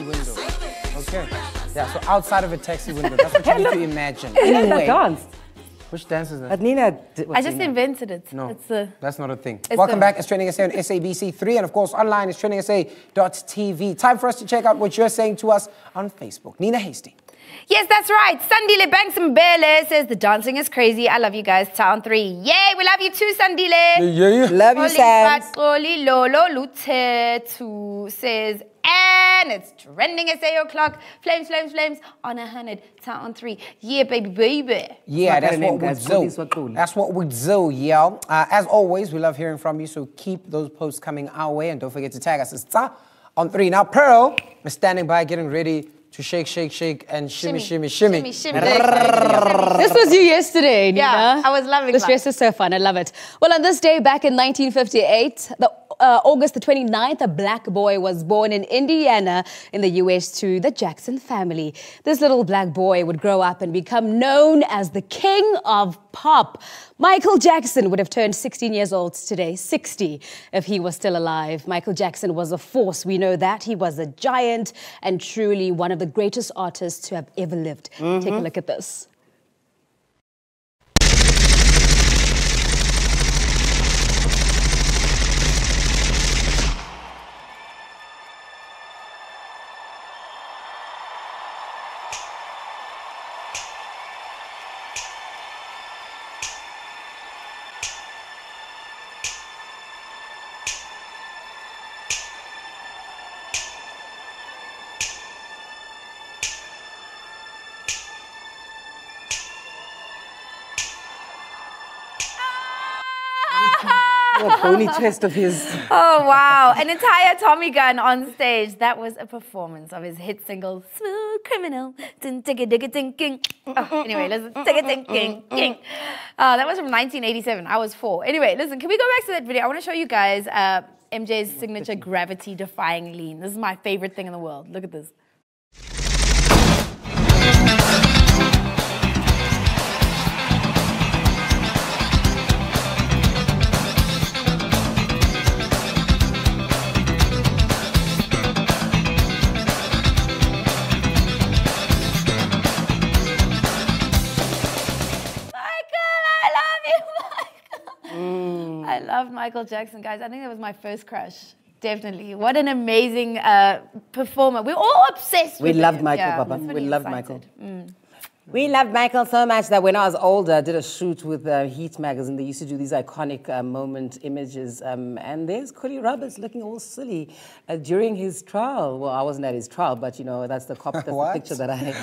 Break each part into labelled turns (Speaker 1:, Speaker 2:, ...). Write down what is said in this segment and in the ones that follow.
Speaker 1: taxi window. Okay. Yeah, so outside of a taxi window. That's what you need to imagine.
Speaker 2: Anyway. Dance.
Speaker 1: Which dance is that?
Speaker 2: But Nina,
Speaker 3: I just invented it.
Speaker 1: No,
Speaker 3: it's
Speaker 1: that's not a thing. Welcome back. It's TrendingSA on SABC3, and of course online is TrendingSA.tv. Time for us to check out what you're saying to us on Facebook. Nina Hasty.
Speaker 3: Yes, that's right. Sandile Banks-Mbele says the dancing is crazy. I love you guys. Town 3. Yay, we love you too, Sandile.
Speaker 1: Yeah.
Speaker 2: Love you, Sam.
Speaker 3: Oli Lolo Lutetu says, and it's TrendingSA o'clock. Flames, flames, flames on 100. Town 3. Yeah, baby.
Speaker 1: Yeah, that's what we do. That's what we do, yo. As always, we love hearing from you, so keep those posts coming our way, and don't forget to tag us. It's on 3. Now, Pearl is standing by, getting ready to shake, shake, shake, and shimmy.
Speaker 3: This was
Speaker 4: you yesterday, Nina.
Speaker 3: Yeah, I was loving
Speaker 4: this dress is so fun. I love it. Well, on this day back in 1958, August the 29th, a black boy was born in Indiana in the US to the Jackson family. This little black boy would grow up and become known as the king of pop. Michael Jackson would have turned 16 years old today, 60, if he was still alive. Michael Jackson was a force. We know that. He was a giant and truly one of the greatest artists to have ever lived. Take a look at this.
Speaker 2: What bony chest of his.
Speaker 3: Oh, wow. An entire Tommy gun on stage. That was a performance of his hit single, Smooth Criminal. Anyway, listen. That was from 1987. I was 4. Anyway, listen, can we go back to that video? I want to show you guys MJ's signature gravity-defying lean. This is my favorite thing in the world. Look at this. I loved Michael Jackson, guys. I think that was my first crush. Definitely. What an amazing performer. We're all obsessed with him.
Speaker 2: We loved Michael,
Speaker 3: yeah,
Speaker 2: Baba. We loved Michael.
Speaker 5: We loved Michael so much that when I was older, I did a shoot with Heat magazine. They used to do these iconic moment images. And there's Collie Roberts looking all silly during his trial. Well, I wasn't at his trial, but, you know, that's the picture that I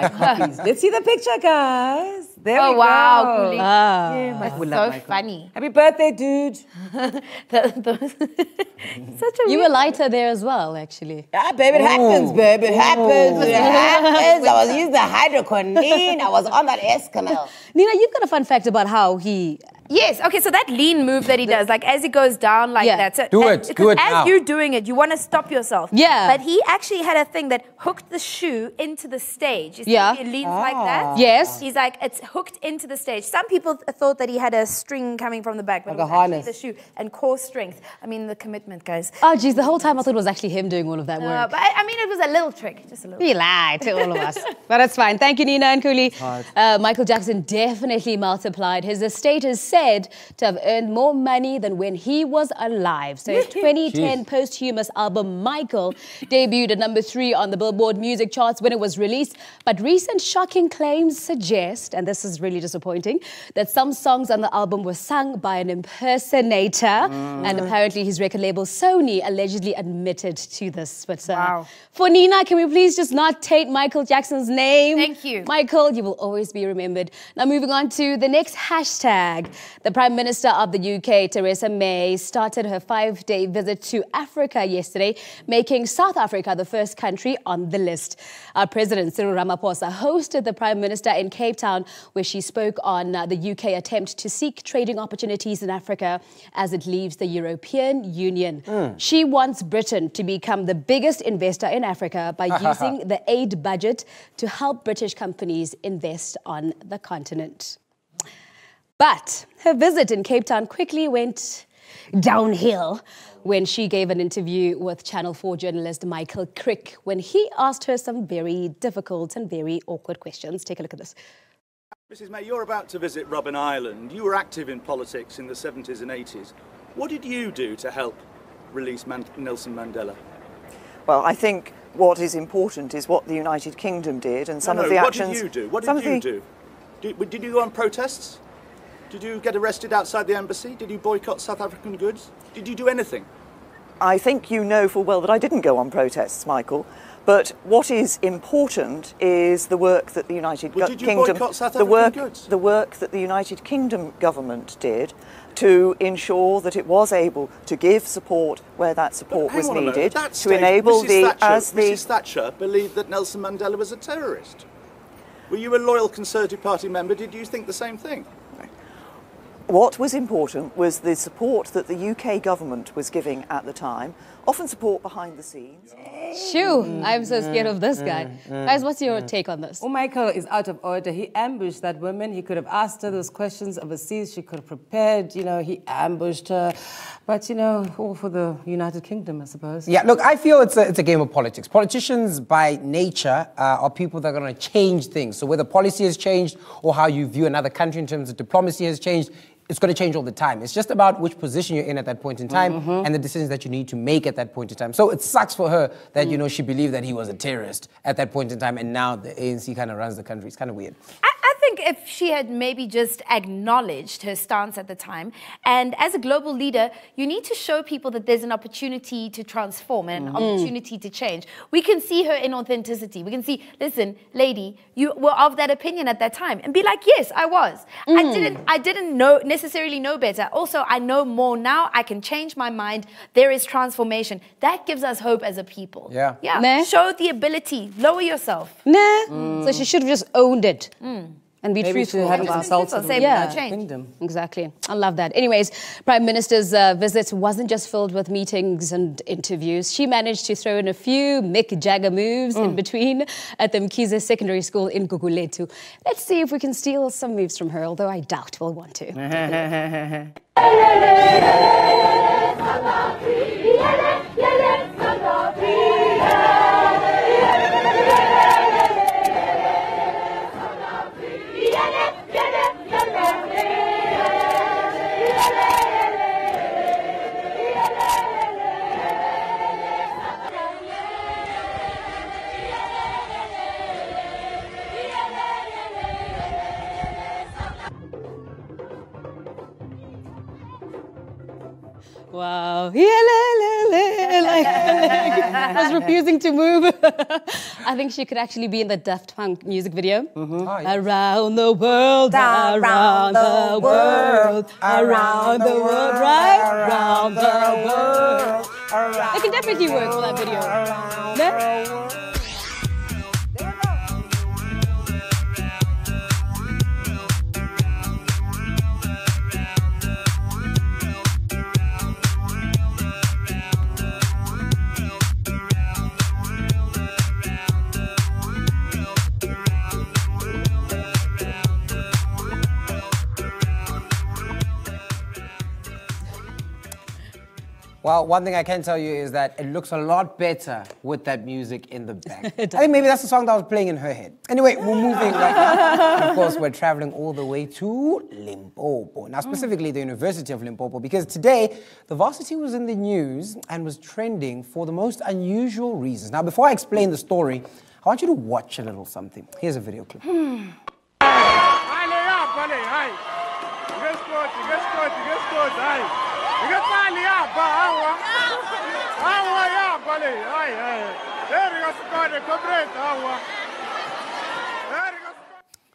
Speaker 5: copied. Let's see the picture, guys. There we go.
Speaker 3: Wow, Collie.
Speaker 2: Yeah,
Speaker 3: That's so funny.
Speaker 2: Happy birthday, dude.
Speaker 4: You were lighter there as well, actually.
Speaker 5: Yeah, baby, it happens, baby. It happens. It happens. I was using the hydroquinone. I was on that Eskimo.
Speaker 4: Nina, you've got a fun fact about how he...
Speaker 3: Yes, okay, so that lean move that he does, like as he goes down like that. So,
Speaker 1: do it now.
Speaker 3: As you're doing it, you want to stop yourself.
Speaker 4: Yeah.
Speaker 3: But he actually had a thing that hooked the shoe into the stage. You see, he leans like that.
Speaker 4: Yes.
Speaker 3: He's like, it's hooked into the stage. Some people thought that he had a string coming from the back, but
Speaker 2: like
Speaker 3: it was actually the shoe and core strength. I mean, the commitment, guys.
Speaker 4: Oh, geez, the whole time I thought it was actually him doing all of that work.
Speaker 3: But I mean, it was a little trick, just a little.
Speaker 4: He lied to all of us. But that's fine. Thank you, Nina and Cooley. Michael Jackson definitely multiplied. His estate is said to have earned more money than when he was alive. So his 2010 posthumous album, Michael, debuted at number 3 on the Billboard music charts when it was released. But recent shocking claims suggest, and this is really disappointing, that some songs on the album were sung by an impersonator. And apparently his record label, Sony, allegedly admitted to this. But for Nina, can we please just not take Michael Jackson's name?
Speaker 3: Thank you.
Speaker 4: Michael, you will always be remembered. Now moving on to the next hashtag. The Prime Minister of the UK, Theresa May, started her 5-day visit to Africa yesterday, making South Africa the first country on the list. Our President Cyril Ramaphosa hosted the Prime Minister in Cape Town, where she spoke on the UK attempt to seek trading opportunities in Africa as it leaves the European Union. She wants Britain to become the biggest investor in Africa by using the aid budget to help British companies invest on the continent. But her visit in Cape Town quickly went downhill when she gave an interview with Channel 4 journalist Michael Crick when he asked her some very difficult and very awkward questions. Take a look at this.
Speaker 6: Mrs. May, you're about to visit Robben Island. You were active in politics in the 70s and 80s. What did you do to help release Nelson Mandela?
Speaker 7: Well, I think what is important is what the United Kingdom did and some of the actions...
Speaker 6: What did you do? What did you do? Did you go on protests? Did you get arrested outside the embassy? Did you boycott South African goods? Did you do anything?
Speaker 7: I think you know full well that I didn't go on protests, Michael. But what is important is the work that the United Kingdom...
Speaker 6: Did you boycott South African goods?
Speaker 7: The work that the United Kingdom government did to ensure that it was able to give support where that support was needed, to enable
Speaker 6: Mrs. Thatcher believed that Nelson Mandela was a terrorist. Were you a loyal Conservative Party member? Did you think the same thing?
Speaker 7: What was important was the support that the UK government was giving at the time, often support behind the scenes.
Speaker 4: Shoo, I'm so scared of this guy. Guys, what's your take on this?
Speaker 5: Oh, Michael is out of order. He ambushed that woman. He could have asked her those questions overseas. She could have prepared, you know, he ambushed her. But, you know, all for the United Kingdom, I suppose.
Speaker 1: Yeah, look, I feel it's a game of politics. Politicians, by nature, are people that are going to change things. So whether policy has changed or how you view another country in terms of diplomacy has changed, it's going to change all the time. It's just about which position you're in at that point in time and the decisions that you need to make at that point in time. So it sucks for her that, you know, she believed that he was a terrorist at that point in time and now the ANC kind of runs the country. It's kind of weird.
Speaker 3: I think if she had maybe just acknowledged her stance at the time, and as a global leader, you need to show people that there's an opportunity to transform and an opportunity to change. We can see her inauthenticity. We can see, listen, lady, you were of that opinion at that time, and be like, yes, I was. I didn't necessarily know better. Also, I know more now. I can change my mind. There is transformation. That gives us hope as a people.
Speaker 1: Yeah.
Speaker 4: Nah.
Speaker 3: Show the ability. Lower yourself.
Speaker 4: Nah. So she should have just owned it. And be
Speaker 5: Maybe
Speaker 4: truthful.
Speaker 5: she hadn't consulted the
Speaker 3: Yeah.
Speaker 5: United Kingdom.
Speaker 4: Exactly. I love that. Anyways, Prime Minister's visit wasn't just filled with meetings and interviews. She managed to throw in a few Mick Jagger moves in between at the Mkhize Secondary School in Gugulethu. Let's see if we can steal some moves from her, although I doubt we'll want to. Wow. I was refusing to move. I think she could actually be in the Daft Punk music video.
Speaker 1: Oh, yes.
Speaker 4: Around the world, around the world, around the world, right? Around the world. It can definitely work for that video. No?
Speaker 1: Well, one thing I can tell you is that it looks a lot better with that music in the back. I think maybe that's the song that was playing in her head. Anyway, we're moving right now. And of course, we're traveling all the way to Limpopo. Now, specifically the University of Limpopo, because today, the varsity was in the news and was trending for the most unusual reasons. Now, before I explain the story, I want you to watch a little something. Here's a video clip.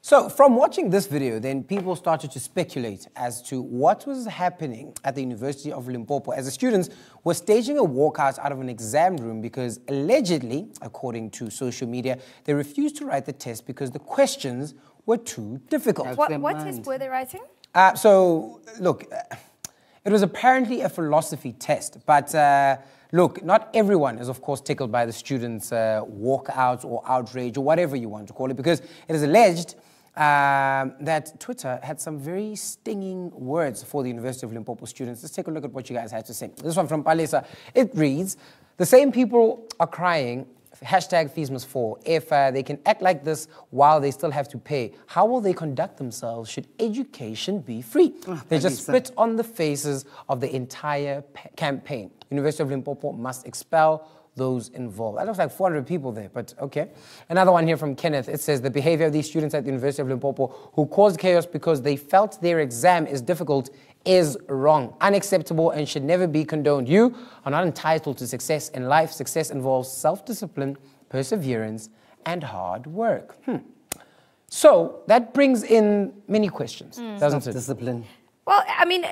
Speaker 1: So from watching this video, then people started to speculate as to what was happening at the University of Limpopo as the students were staging a walkout out of an exam room because allegedly, according to social media, they refused to write the test because the questions were too difficult.
Speaker 3: What test were they writing?
Speaker 1: So, look, it was apparently a philosophy test, but look, not everyone is, of course, tickled by the students' walkouts or outrage or whatever you want to call it, because it is alleged that Twitter had some very stinging words for the University of Limpopo students. Let's take a look at what you guys had to say. This one from Palesa. It reads, the same people are crying, hashtag fees must fall. If they can act like this while they still have to pay, how will they conduct themselves should education be free? They just spit on the faces of the entire campaign. University of Limpopo must expel those involved. That looks like 400 people there, but okay. Another one here from Kenneth. It says, the behavior of these students at the University of Limpopo who caused chaos because they felt their exam is difficult is wrong, unacceptable, and should never be condoned. You are not entitled to success in life. Success involves self-discipline, perseverance, and hard work. So that brings in many questions, doesn't it?
Speaker 5: Self-discipline.
Speaker 3: Well, I mean,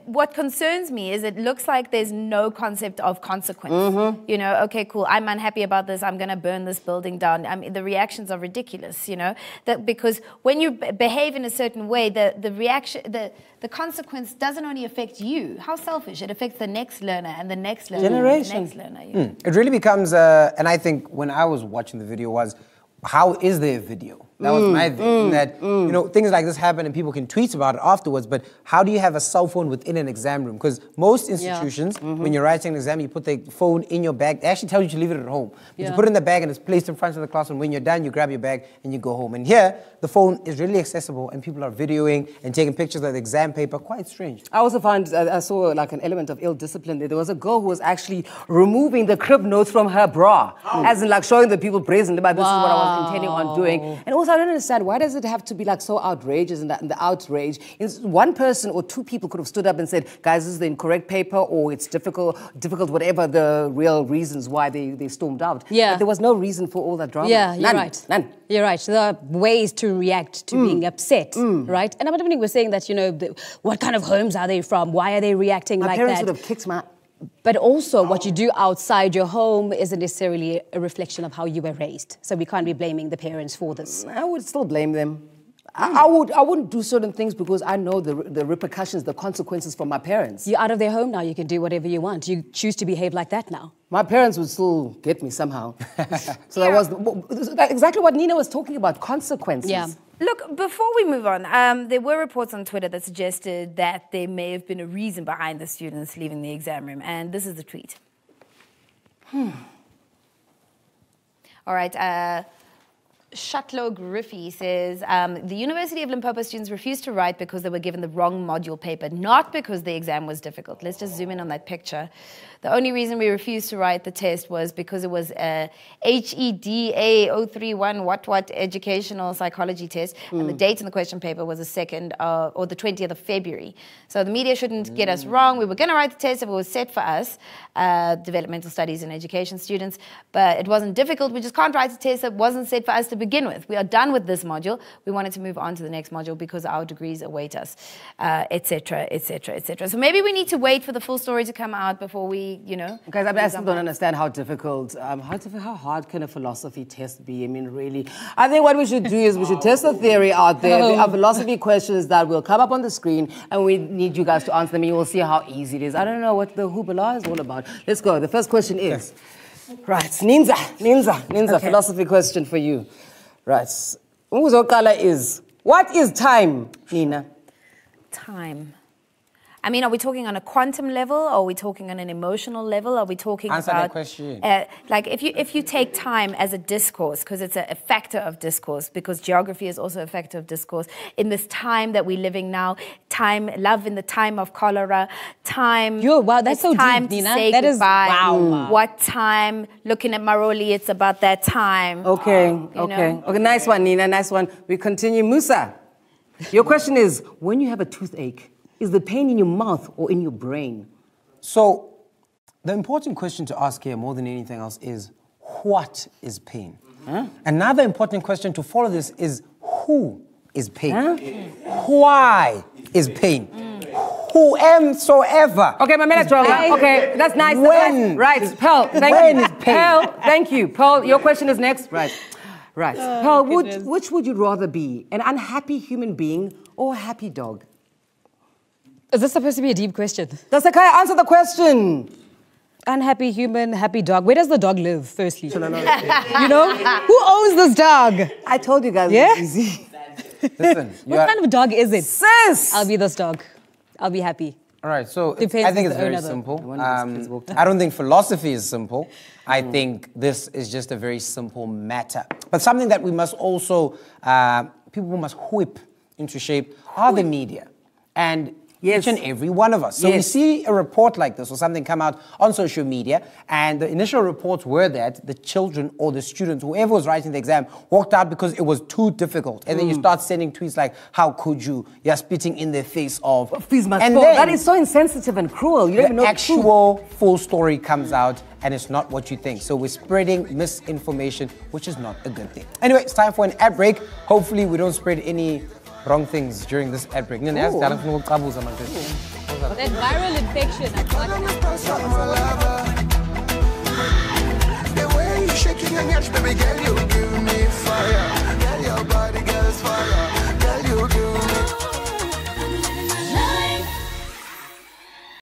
Speaker 3: what concerns me is it looks like there's no concept of consequence. You know, okay, cool, I'm unhappy about this, I'm going to burn this building down. I mean, the reactions are ridiculous, you know, that because when you behave in a certain way, the consequence doesn't only affect you. How selfish. It affects the next learner and the next learner.
Speaker 5: Generation.
Speaker 3: And the next learner.
Speaker 1: It really becomes, and I think when I was watching the video was, how is there a video? That was my thing. That, you know, things like this happen and people can tweet about it afterwards, but how do you have a cell phone within an exam room? Because most institutions, when you're writing an exam, you put the phone in your bag. They actually tell you to leave it at home. But you put it in the bag and it's placed in front of the class, and when you're done, you grab your bag and you go home. And here, the phone is really accessible and people are videoing and taking pictures of the exam paper. Quite strange.
Speaker 5: I also found, I saw like an element of ill discipline there. There was a girl who was actually removing the crib notes from her bra, as in like showing the people brazenly, but this is what I was intending on doing. And also, I don't understand, why does it have to be like so outrageous and the outrage? One person or two people could have stood up and said, guys, this is the incorrect paper, or it's difficult, whatever the real reasons why they stormed out. But there was no reason for all that drama.
Speaker 4: You're right.
Speaker 5: None.
Speaker 4: You're right. There are ways to react to being upset, right? And Amadamini was saying that, you know, what kind of homes are they from? Why are they reacting like that?
Speaker 5: My parents would have kicked my...
Speaker 4: But also, what you do outside your home isn't necessarily a reflection of how you were raised. So we can't be blaming the parents for this.
Speaker 5: I would still blame them. I wouldn't do certain things because I know the repercussions, the consequences from my parents.
Speaker 4: You're out of their home now. You can do whatever you want. You choose to behave like that now.
Speaker 5: My parents would still get me somehow. So that was exactly what Nina was talking about, consequences.
Speaker 4: Yeah.
Speaker 3: Look, before we move on, there were reports on Twitter that suggested that there may have been a reason behind the students leaving the exam room, and this is the tweet. All right, Shutlow Griffey says, the University of Limpopo students refused to write because they were given the wrong module paper, not because the exam was difficult. Let's just zoom in on that picture. The only reason we refused to write the test was because it was a HEDA 031 what educational psychology test, and the date in the question paper was the 2nd or the 20th of February. So the media shouldn't get us wrong. We were going to write the test if it was set for us, developmental studies and education students, but it wasn't difficult. We just can't write a test that wasn't set for us to begin with. We are done with this module. We wanted to move on to the next module because our degrees await us, etc., etc., etc. So maybe we need to wait for the full story to come out before we, you know.
Speaker 5: Guys, I still don't understand how difficult, how hard can a philosophy test be? I mean, really. I think what we should do is we should test the theory out there. There are philosophy questions that will come up on the screen, and we need you guys to answer them, and you will see how easy it is. I don't know what the hoopla is all about. Let's go. The first question is, right, Ninza, philosophy question for you. Right. Umuzokala is, what is time, Nina?
Speaker 3: Time. I mean, are we talking on a quantum level? Or are we talking on an emotional level? Are we talking
Speaker 1: Answer
Speaker 3: about...
Speaker 1: that question.
Speaker 3: Like, if you take time as a discourse, because it's a factor of discourse, because geography is also a factor of discourse, in this time that we're living now, time, love in the time of cholera, time...
Speaker 4: Wow, that's so
Speaker 3: time
Speaker 4: deep,
Speaker 3: to
Speaker 4: Nina.
Speaker 3: say
Speaker 4: That is,
Speaker 3: goodbye.
Speaker 4: wow.
Speaker 3: What time? Looking at Maroli, it's about that time.
Speaker 5: Okay, Okay, nice one, Nina, nice one. We continue. Musa, your question is, when you have a toothache, is the pain in your mouth or in your brain?
Speaker 1: So, the important question to ask here more than anything else is, what is pain? Another important question to follow this is, who is pain? Why is pain? Whomsoever.
Speaker 5: Okay, my minute, okay, that's nice.
Speaker 1: When?
Speaker 5: Right, Pearl, thank you. Pearl, thank you. Pearl, your question is next. Right. Pearl, which would you rather be, an unhappy human being or a happy dog?
Speaker 4: Is this supposed to be a deep question?
Speaker 5: Does Sakai answer the question?
Speaker 4: Unhappy human, happy dog. Where does the dog live, firstly? You know? Who owns this dog?
Speaker 5: I told you guys
Speaker 4: Yeah?
Speaker 5: it's easy.
Speaker 1: Listen.
Speaker 4: What kind of dog is it?
Speaker 2: Sis!
Speaker 4: I'll be this dog. I'll be happy.
Speaker 1: All right, so
Speaker 4: Depends
Speaker 1: I think
Speaker 4: on
Speaker 1: it's
Speaker 4: the
Speaker 1: very
Speaker 4: owner, though.
Speaker 1: simple. I don't think philosophy is simple. I think this is just a very simple matter. But something that we must also, people must whip into shape are the media. And each and every one of us. So we see a report like this or something come out on social media, and the initial reports were that the children or the students, whoever was writing the exam, walked out because it was too difficult. And then you start sending tweets like, how could you? You're spitting in their face of...
Speaker 5: Fees must
Speaker 1: and
Speaker 5: fall.
Speaker 1: then
Speaker 5: That is so insensitive and cruel. You don't even know
Speaker 1: the actual full story comes out, and it's not what you think. So we're spreading misinformation, which is not a good thing. Anyway, it's time for an ad break. Hopefully we don't spread any wrong things during this ad break.
Speaker 4: That viral infection, I got it.
Speaker 8: The way you shaking your ass, baby girl,